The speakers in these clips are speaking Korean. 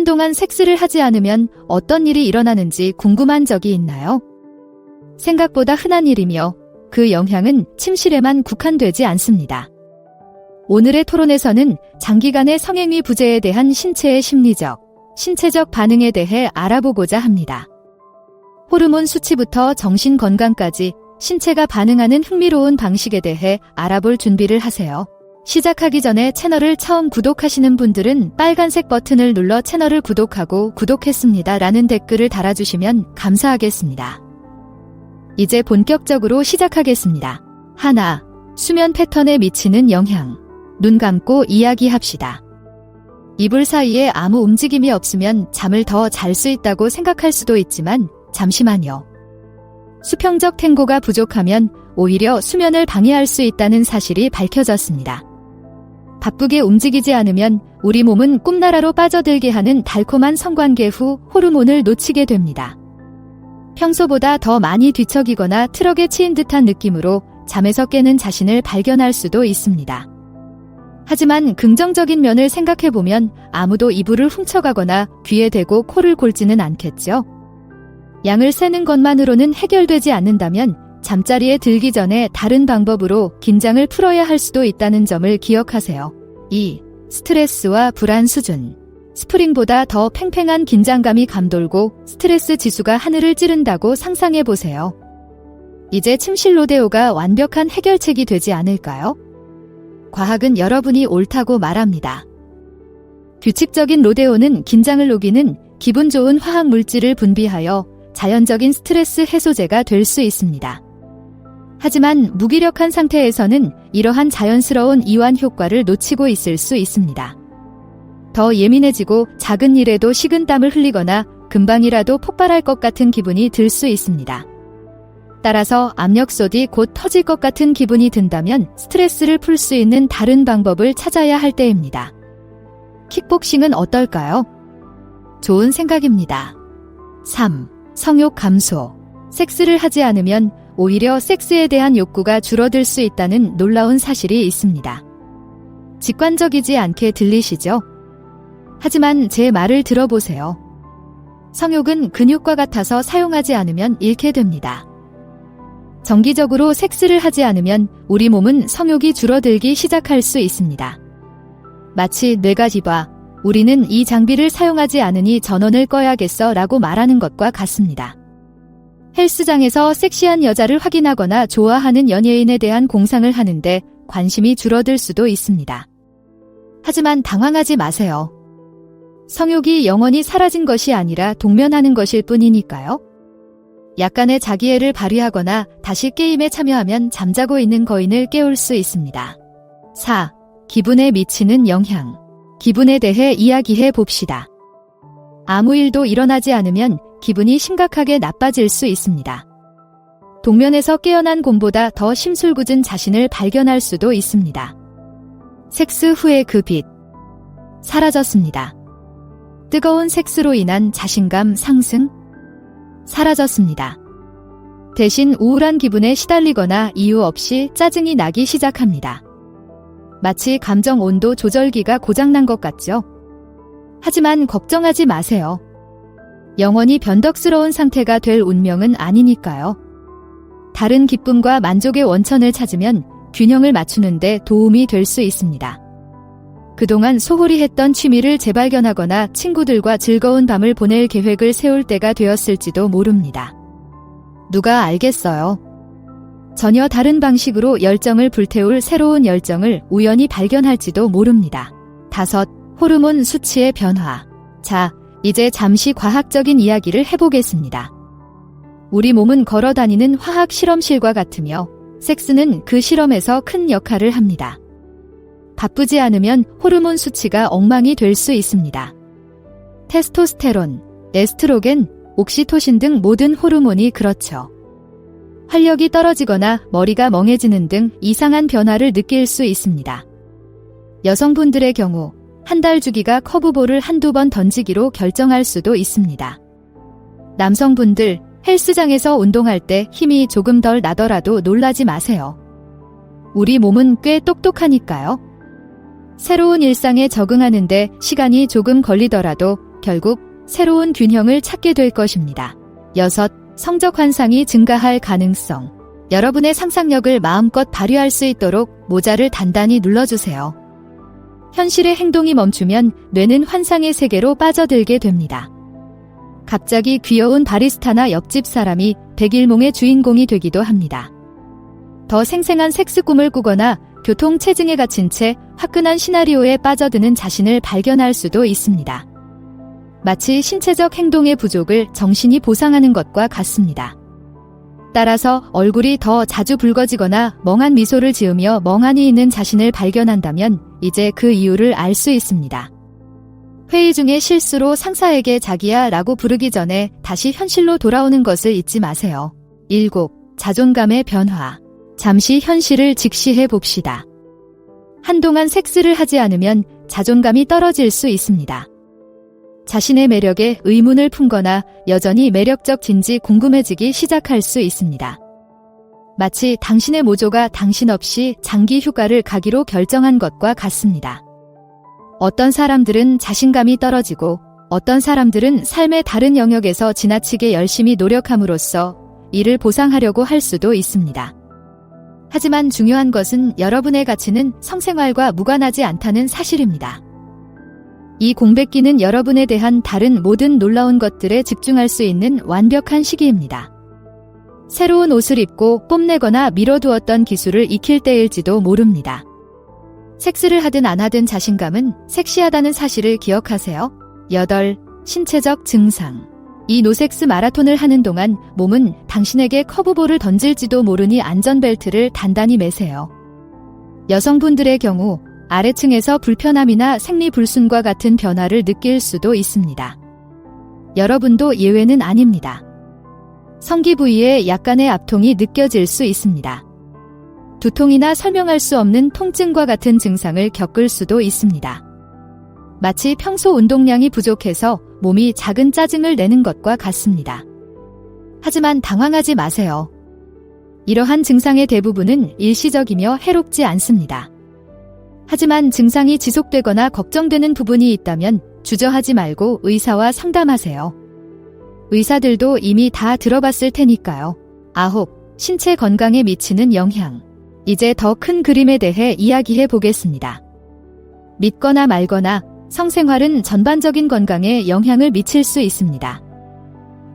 한동안 섹스를 하지 않으면 어떤 일이 일어나는지 궁금한 적이 있나요? 생각보다 흔한 일이며 그 영향은 침실에만 국한되지 않습니다. 오늘의 토론에서는 장기간의 성행위 부재에 대한 신체의 심리적, 신체적 반응에 대해 알아보고자 합니다. 호르몬 수치부터 정신 건강까지 신체가 반응하는 흥미로운 방식에 대해 알아볼 준비를 하세요. 시작하기 전에 채널을 처음 구독하시는 분들은 빨간색 버튼을 눌러 채널을 구독하고 구독했습니다 라는 댓글을 달아주시면 감사하겠습니다. 이제 본격적으로 시작하겠습니다. 하나, 수면 패턴에 미치는 영향. 눈 감고 이야기합시다. 이불 사이에 아무 움직임이 없으면 잠을 더 잘 수 있다고 생각할 수도 있지만 잠시만요. 수평적 탱고가 부족하면 오히려 수면을 방해할 수 있다는 사실이 밝혀졌습니다. 바쁘게 움직이지 않으면 우리 몸은 꿈나라로 빠져들게 하는 달콤한 성관계 후 호르몬을 놓치게 됩니다. 평소보다 더 많이 뒤척이거나 트럭에 치인 듯한 느낌으로 잠에서 깨는 자신을 발견할 수도 있습니다. 하지만 긍정적인 면을 생각해보면 아무도 이불을 훔쳐가거나 귀에 대고 코를 골지는 않겠죠? 양을 세는 것만으로는 해결되지 않는다면 잠자리에 들기 전에 다른 방법으로 긴장을 풀어야 할 수도 있다는 점을 기억하세요. 2. 스트레스와 불안 수준. 스프링보다 더 팽팽한 긴장감이 감돌고 스트레스 지수가 하늘을 찌른다고 상상해보세요. 이제 침실 로데오가 완벽한 해결책이 되지 않을까요? 과학은 여러분이 옳다고 말합니다. 규칙적인 로데오는 긴장을 녹이는 기분 좋은 화학 물질을 분비하여 자연적인 스트레스 해소제가 될 수 있습니다. 하지만 무기력한 상태에서는 이러한 자연스러운 이완 효과를 놓치고 있을 수 있습니다. 더 예민해지고 작은 일에도 식은땀을 흘리거나 금방이라도 폭발할 것 같은 기분이 들 수 있습니다. 따라서 압력솥이 곧 터질 것 같은 기분이 든다면 스트레스를 풀 수 있는 다른 방법을 찾아야 할 때입니다. 킥복싱은 어떨까요? 좋은 생각입니다. 3. 성욕 감소. 섹스를 하지 않으면 오히려 섹스에 대한 욕구가 줄어들 수 있다는 놀라운 사실이 있습니다. 직관적이지 않게 들리시죠? 하지만 제 말을 들어보세요. 성욕은 근육과 같아서 사용하지 않으면 잃게 됩니다. 정기적으로 섹스를 하지 않으면 우리 몸은 성욕이 줄어들기 시작할 수 있습니다. 마치 뇌가 우리는 이 장비를 사용하지 않으니 전원을 꺼야겠어 라고 말하는 것과 같습니다. 헬스장에서 섹시한 여자를 확인하거나 좋아하는 연예인에 대한 공상을 하는데 관심이 줄어들 수도 있습니다. 하지만 당황하지 마세요. 성욕이 영원히 사라진 것이 아니라 동면하는 것일 뿐이니까요. 약간의 자기애를 발휘하거나 다시 게임에 참여하면 잠자고 있는 거인을 깨울 수 있습니다. 4. 기분에 미치는 영향. 기분에 대해 이야기해 봅시다. 아무 일도 일어나지 않으면 기분이 심각하게 나빠질 수 있습니다. 동면에서 깨어난 곰보다 더 심술궂은 자신을 발견할 수도 있습니다. 섹스 후의 그 빛. 사라졌습니다. 뜨거운 섹스로 인한 자신감 상승? 사라졌습니다. 대신 우울한 기분에 시달리거나 이유 없이 짜증이 나기 시작합니다. 마치 감정 온도 조절기가 고장난 것 같죠? 하지만 걱정하지 마세요. 영원히 변덕스러운 상태가 될 운명은 아니니까요. 다른 기쁨과 만족의 원천을 찾으면 균형을 맞추는데 도움이 될 수 있습니다. 그동안 소홀히 했던 취미를 재발견하거나 친구들과 즐거운 밤을 보낼 계획을 세울 때가 되었을지도 모릅니다. 누가 알겠어요? 전혀 다른 방식으로 열정을 불태울 새로운 열정을 우연히 발견할지도 모릅니다. 5. 호르몬 수치의 변화. 자, 이제 잠시 과학적인 이야기를 해보겠습니다. 우리 몸은 걸어다니는 화학 실험실과 같으며 섹스는 그 실험에서 큰 역할을 합니다. 바쁘지 않으면 호르몬 수치가 엉망이 될 수 있습니다. 테스토스테론, 에스트로겐, 옥시토신 등 모든 호르몬이 그렇죠. 활력이 떨어지거나 머리가 멍해지는 등 이상한 변화를 느낄 수 있습니다. 여성분들의 경우 한 달 주기가 커브볼을 한두 번 던지기로 결정할 수도 있습니다. 남성분들 헬스장에서 운동할 때 힘이 조금 덜 나더라도 놀라지 마세요. 우리 몸은 꽤 똑똑하니까요. 새로운 일상에 적응하는데 시간이 조금 걸리더라도 결국 새로운 균형을 찾게 될 것입니다. 6. 성적 환상이 증가할 가능성. 여러분의 상상력을 마음껏 발휘할 수 있도록 모자를 단단히 눌러주세요. 현실의 행동이 멈추면 뇌는 환상의 세계로 빠져들게 됩니다. 갑자기 귀여운 바리스타나 옆집 사람이 백일몽의 주인공이 되기도 합니다. 더 생생한 섹스 꿈을 꾸거나 교통체증에 갇힌 채 화끈한 시나리오에 빠져드는 자신을 발견할 수도 있습니다. 마치 신체적 행동의 부족을 정신이 보상하는 것과 같습니다. 따라서 얼굴이 더 자주 붉어지거나 멍한 미소를 지으며 멍하니 있는 자신을 발견한다면 이제 그 이유를 알 수 있습니다. 회의 중에 실수로 상사에게 자기야 라고 부르기 전에 다시 현실로 돌아오는 것을 잊지 마세요. 7. 자존감의 변화. 잠시 현실을 직시해 봅시다. 한동안 섹스를 하지 않으면 자존감이 떨어질 수 있습니다. 자신의 매력에 의문을 품거나 여전히 매력적인지 궁금해지기 시작할 수 있습니다. 마치 당신의 모조가 당신 없이 장기 휴가를 가기로 결정한 것과 같습니다. 어떤 사람들은 자신감이 떨어지고 어떤 사람들은 삶의 다른 영역에서 지나치게 열심히 노력함으로써 이를 보상하려고 할 수도 있습니다. 하지만 중요한 것은 여러분의 가치는 성생활과 무관하지 않다는 사실입니다. 이 공백기는 여러분에 대한 다른 모든 놀라운 것들에 집중할 수 있는 완벽한 시기입니다. 새로운 옷을 입고 뽐내거나 미뤄두었던 기술을 익힐 때일지도 모릅니다. 섹스를 하든 안 하든 자신감은 섹시하다는 사실을 기억하세요. 8. 신체적 증상. 이 노섹스 마라톤을 하는 동안 몸은 당신에게 커브볼을 던질지도 모르니 안전벨트를 단단히 매세요. 여성분들의 경우 아래층에서 불편함이나 생리불순과 같은 변화를 느낄 수도 있습니다. 여러분도 예외는 아닙니다. 성기 부위에 약간의 압통이 느껴질 수 있습니다. 두통이나 설명할 수 없는 통증과 같은 증상을 겪을 수도 있습니다. 마치 평소 운동량이 부족해서 몸이 작은 짜증을 내는 것과 같습니다. 하지만 당황하지 마세요. 이러한 증상의 대부분은 일시적이며 해롭지 않습니다. 하지만 증상이 지속되거나 걱정되는 부분이 있다면 주저하지 말고 의사와 상담하세요. 의사들도 이미 다 들어봤을 테니까요. 9. 신체 건강에 미치는 영향. 이제 더 큰 그림에 대해 이야기해 보겠습니다. 믿거나 말거나 성생활은 전반적인 건강에 영향을 미칠 수 있습니다.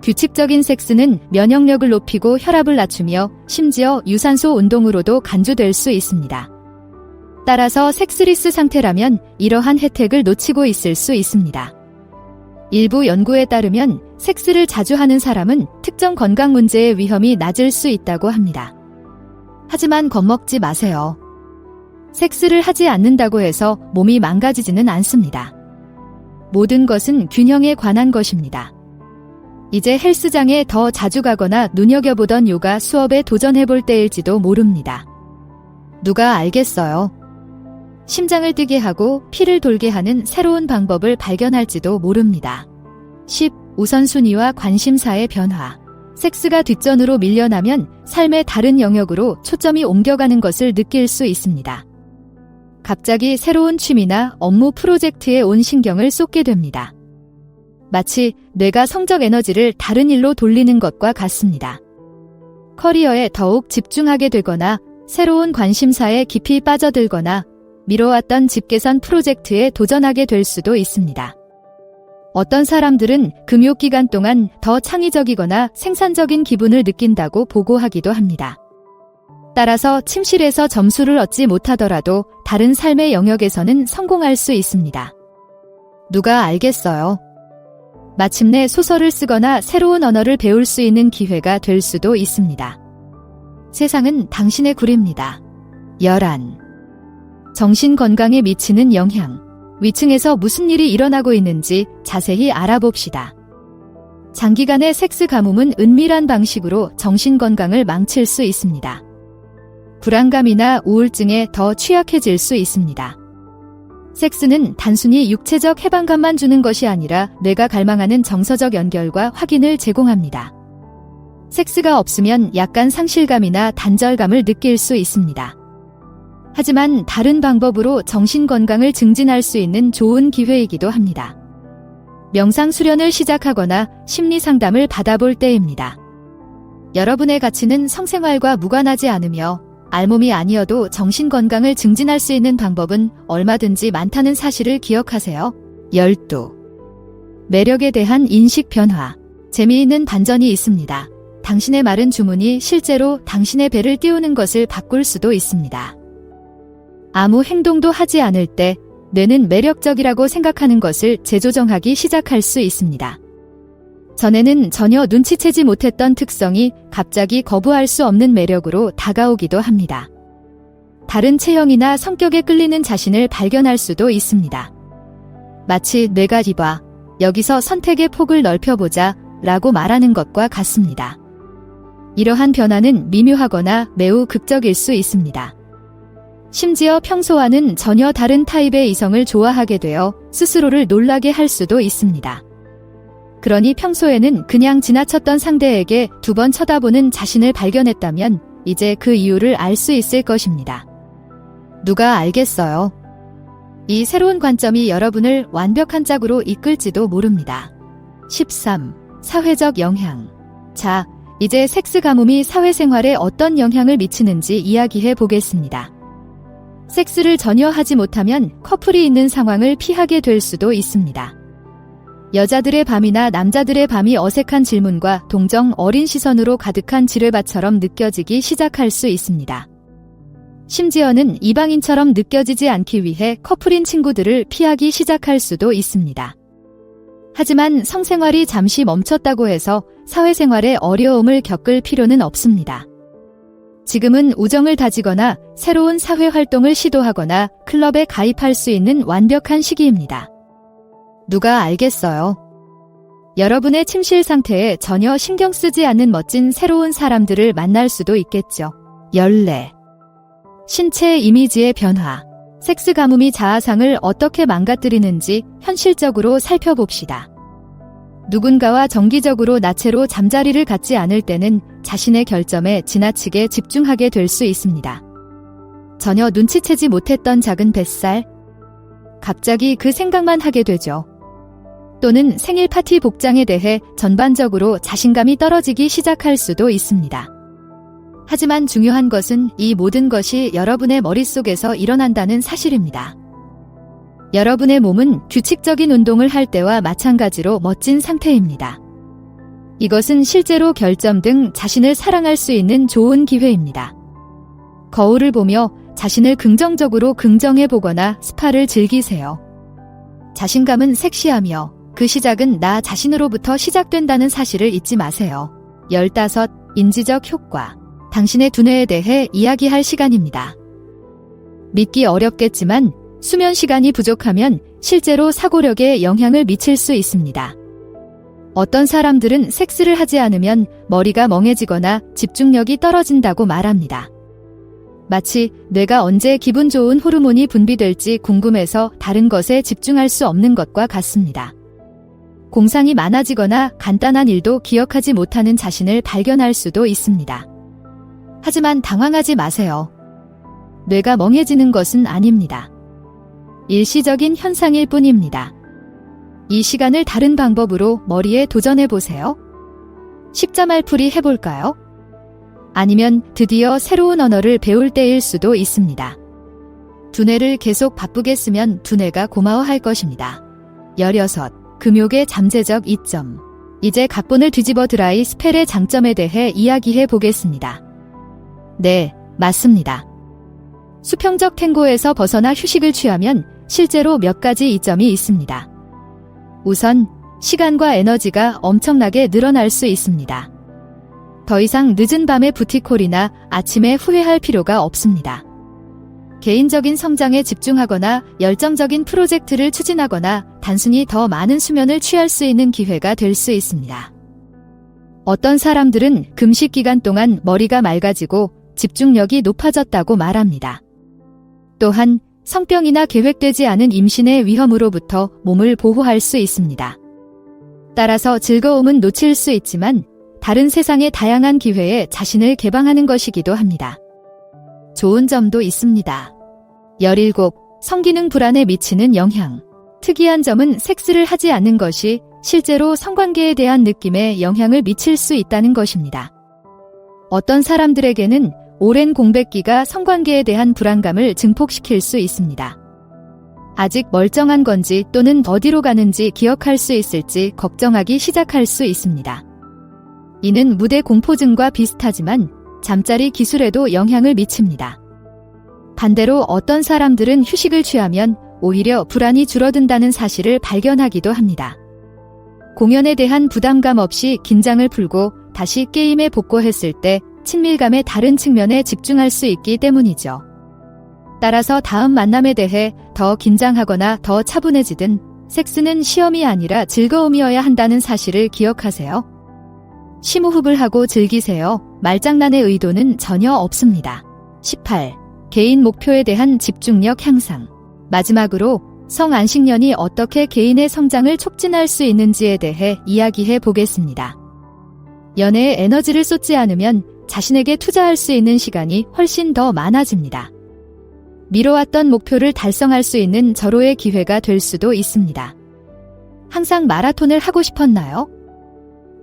규칙적인 섹스는 면역력을 높이고 혈압을 낮추며 심지어 유산소 운동으로도 간주될 수 있습니다. 따라서 섹스리스 상태라면 이러한 혜택을 놓치고 있을 수 있습니다. 일부 연구에 따르면 섹스를 자주 하는 사람은 특정 건강 문제의 위험이 낮을 수 있다고 합니다. 하지만 겁먹지 마세요. 섹스를 하지 않는다고 해서 몸이 망가지지는 않습니다. 모든 것은 균형에 관한 것입니다. 이제 헬스장에 더 자주 가거나 눈여겨보던 요가 수업에 도전해볼 때일지도 모릅니다. 누가 알겠어요? 심장을 뛰게 하고 피를 돌게 하는 새로운 방법을 발견할지도 모릅니다. 10. 우선순위와 관심사의 변화. 섹스가 뒷전으로 밀려나면 삶의 다른 영역으로 초점이 옮겨가는 것을 느낄 수 있습니다. 갑자기 새로운 취미나 업무 프로젝트에 온 신경을 쏟게 됩니다. 마치 뇌가 성적 에너지를 다른 일로 돌리는 것과 같습니다. 커리어에 더욱 집중하게 되거나 새로운 관심사에 깊이 빠져들거나 미뤄왔던 집 개선 프로젝트에 도전하게 될 수도 있습니다. 어떤 사람들은 금요 기간 동안 더 창의적이거나 생산적인 기분을 느낀다고 보고하기도 합니다. 따라서 침실에서 점수를 얻지 못하더라도 다른 삶의 영역에서는 성공할 수 있습니다. 누가 알겠어요? 마침내 소설을 쓰거나 새로운 언어를 배울 수 있는 기회가 될 수도 있습니다. 세상은 당신의 굴입니다. 11. 정신 건강에 미치는 영향. 위층에서 무슨 일이 일어나고 있는지 자세히 알아봅시다. 장기간의 섹스 가뭄은 은밀한 방식으로 정신 건강을 망칠 수 있습니다. 불안감이나 우울증에 더 취약해질 수 있습니다. 섹스는 단순히 육체적 해방감만 주는 것이 아니라 뇌가 갈망하는 정서적 연결과 확인을 제공합니다. 섹스가 없으면 약간 상실감이나 단절감을 느낄 수 있습니다. 하지만 다른 방법으로 정신 건강을 증진할 수 있는 좋은 기회이기도 합니다. 명상 수련을 시작하거나 심리 상담을 받아볼 때입니다. 여러분의 가치는 성생활과 무관하지 않으며 알몸이 아니어도 정신 건강을 증진할 수 있는 방법은 얼마든지 많다는 사실을 기억하세요. 12. 매력에 대한 인식 변화. 재미있는 반전이 있습니다. 당신의 마른 주문이 실제로 당신의 배를 띄우는 것을 바꿀 수도 있습니다. 아무 행동도 하지 않을 때 뇌는 매력적이라고 생각하는 것을 재조정하기 시작할 수 있습니다. 전에는 전혀 눈치채지 못했던 특성이 갑자기 거부할 수 없는 매력으로 다가오기도 합니다. 다른 체형이나 성격에 끌리는 자신을 발견할 수도 있습니다. 마치 뇌가 이봐, 여기서 선택의 폭을 넓혀보자 라고 말하는 것과 같습니다. 이러한 변화는 미묘하거나 매우 극적일 수 있습니다. 심지어 평소와는 전혀 다른 타입의 이성을 좋아하게 되어 스스로를 놀라게 할 수도 있습니다. 그러니 평소에는 그냥 지나쳤던 상대에게 2번 쳐다보는 자신을 발견했다면 이제 그 이유를 알 수 있을 것입니다. 누가 알겠어요? 이 새로운 관점이 여러분을 완벽한 짝으로 이끌지도 모릅니다. 13. 사회적 영향. 자, 이제 섹스 가뭄이 사회생활에 어떤 영향을 미치는지 이야기해 보겠습니다. 섹스를 전혀 하지 못하면 커플이 있는 상황을 피하게 될 수도 있습니다. 여자들의 밤이나 남자들의 밤이 어색한 질문과 동정 어린 시선으로 가득한 지뢰밭처럼 느껴지기 시작할 수 있습니다. 심지어는 이방인처럼 느껴지지 않기 위해 커플인 친구들을 피하기 시작할 수도 있습니다. 하지만 성생활이 잠시 멈췄다고 해서 사회생활에 어려움을 겪을 필요는 없습니다. 지금은 우정을 다지거나 새로운 사회활동을 시도하거나 클럽에 가입할 수 있는 완벽한 시기입니다. 누가 알겠어요? 여러분의 침실 상태에 전혀 신경 쓰지 않는 멋진 새로운 사람들을 만날 수도 있겠죠. 14. 신체 이미지의 변화. 섹스 가뭄이 자아상을 어떻게 망가뜨리는지 현실적으로 살펴봅시다. 누군가와 정기적으로 나체로 잠자리를 갖지 않을 때는 자신의 결점에 지나치게 집중하게 될 수 있습니다. 전혀 눈치채지 못했던 작은 뱃살, 갑자기 그 생각만 하게 되죠. 또는 생일 파티 복장에 대해 전반적으로 자신감이 떨어지기 시작할 수도 있습니다. 하지만 중요한 것은 이 모든 것이 여러분의 머릿속에서 일어난다는 사실입니다. 여러분의 몸은 규칙적인 운동을 할 때와 마찬가지로 멋진 상태입니다. 이것은 실제로 결점 등 자신을 사랑할 수 있는 좋은 기회입니다. 거울을 보며 자신을 긍정적으로 긍정해 보거나 스파를 즐기세요. 자신감은 섹시하며 그 시작은 나 자신으로부터 시작된다는 사실을 잊지 마세요. 15. 인지적 효과. 당신의 두뇌에 대해 이야기할 시간입니다. 믿기 어렵겠지만 수면 시간이 부족하면 실제로 사고력에 영향을 미칠 수 있습니다. 어떤 사람들은 섹스를 하지 않으면 머리가 멍해지거나 집중력이 떨어진다고 말합니다. 마치 뇌가 언제 기분 좋은 호르몬이 분비될지 궁금해서 다른 것에 집중할 수 없는 것과 같습니다. 공상이 많아지거나 간단한 일도 기억하지 못하는 자신을 발견할 수도 있습니다. 하지만 당황하지 마세요. 뇌가 멍해지는 것은 아닙니다. 일시적인 현상일 뿐입니다. 이 시간을 다른 방법으로 머리에 도전해보세요. 십자말풀이 해볼까요? 아니면 드디어 새로운 언어를 배울 때일 수도 있습니다. 두뇌를 계속 바쁘게 쓰면 두뇌가 고마워할 것입니다. 16. 금욕의 잠재적 이점. 이제 각본을 뒤집어 드라이 스펠의 장점에 대해 이야기해 보겠습니다. 네, 맞습니다. 수평적 탱고에서 벗어나 휴식을 취하면 실제로 몇 가지 이점이 있습니다. 우선, 시간과 에너지가 엄청나게 늘어날 수 있습니다. 더 이상 늦은 밤에 부티콜이나 아침에 후회할 필요가 없습니다. 개인적인 성장에 집중하거나 열정적인 프로젝트를 추진하거나 단순히 더 많은 수면을 취할 수 있는 기회가 될 수 있습니다. 어떤 사람들은 금식 기간 동안 머리가 맑아지고 집중력이 높아졌다고 말합니다. 또한 성병이나 계획되지 않은 임신의 위험으로부터 몸을 보호할 수 있습니다. 따라서 즐거움은 놓칠 수 있지만 다른 세상의 다양한 기회에 자신을 개방하는 것이기도 합니다. 좋은 점도 있습니다. 17. 성기능 불안에 미치는 영향. 특이한 점은 섹스를 하지 않는 것이 실제로 성관계에 대한 느낌에 영향을 미칠 수 있다는 것입니다. 어떤 사람들에게는 오랜 공백기가 성관계에 대한 불안감을 증폭시킬 수 있습니다. 아직 멀쩡한 건지 또는 어디로 가는지 기억할 수 있을지 걱정하기 시작할 수 있습니다. 이는 무대 공포증과 비슷하지만 잠자리 기술에도 영향을 미칩니다. 반대로 어떤 사람들은 휴식을 취하면 오히려 불안이 줄어든다는 사실을 발견하기도 합니다. 공연에 대한 부담감 없이 긴장을 풀고 다시 게임에 복귀했을 때 친밀감의 다른 측면에 집중할 수 있기 때문이죠. 따라서 다음 만남에 대해 더 긴장하거나 더 차분해지든 섹스는 시험이 아니라 즐거움이어야 한다는 사실을 기억하세요. 심호흡을 하고 즐기세요. 말장난의 의도는 전혀 없습니다. 18. 개인 목표에 대한 집중력 향상. 마지막으로 성안식년이 어떻게 개인의 성장을 촉진할 수 있는지에 대해 이야기해 보겠습니다. 연애에 에너지를 쏟지 않으면 자신에게 투자할 수 있는 시간이 훨씬 더 많아집니다. 미뤄왔던 목표를 달성할 수 있는 절호의 기회가 될 수도 있습니다. 항상 마라톤을 하고 싶었나요?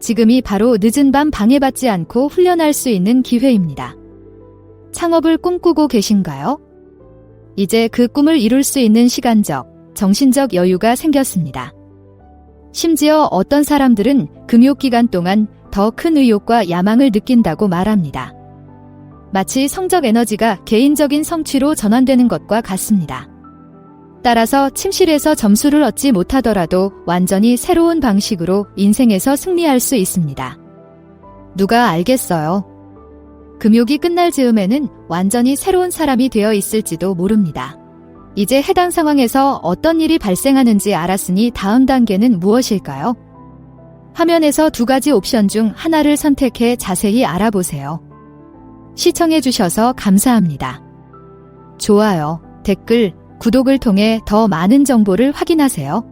지금이 바로 늦은 밤 방해받지 않고 훈련할 수 있는 기회입니다. 창업을 꿈꾸고 계신가요? 이제 그 꿈을 이룰 수 있는 시간적, 정신적 여유가 생겼습니다. 심지어 어떤 사람들은 금욕기간 동안 더 큰 의욕과 야망을 느낀다고 말합니다. 마치 성적 에너지가 개인적인 성취로 전환되는 것과 같습니다. 따라서 침실에서 점수를 얻지 못하더라도 완전히 새로운 방식으로 인생에서 승리할 수 있습니다. 누가 알겠어요? 금욕이 끝날 즈음에는 완전히 새로운 사람이 되어 있을지도 모릅니다. 이제 해당 상황에서 어떤 일이 발생하는지 알았으니 다음 단계는 무엇일까요? 화면에서 두 가지 옵션 중 하나를 선택해 자세히 알아보세요. 시청해주셔서 감사합니다. 좋아요, 댓글, 구독을 통해 더 많은 정보를 확인하세요.